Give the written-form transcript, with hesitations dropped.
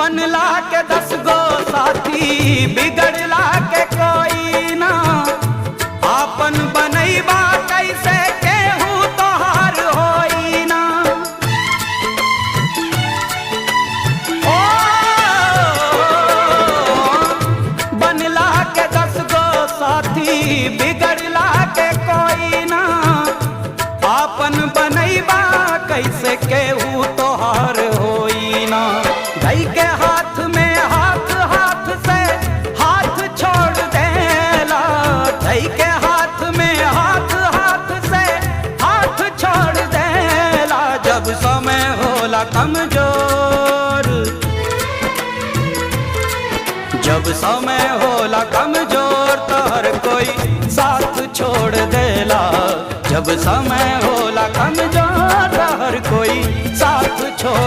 बनला के 10 गो साथी बिगड़ला के कोई ना। आपन बनैबा कैसे केहू तोहार होई ना। ओ बनला के 10 गो साथी बिगड़ला के कोई ना। आपन बनैबा कैसे केहू तोहार होई ना। धई के हाथ में हाथ, हाथ से हाथ छोड़ देला। धई के हाथ में हाथ, हाथ से हाथ छोड़ देला। जब समय होला कमजोर, जब समय होला कमजोर तो हर कोई साथ छोड़ देला। जब समय होला कमजोर तो हर कोई साथ छोड़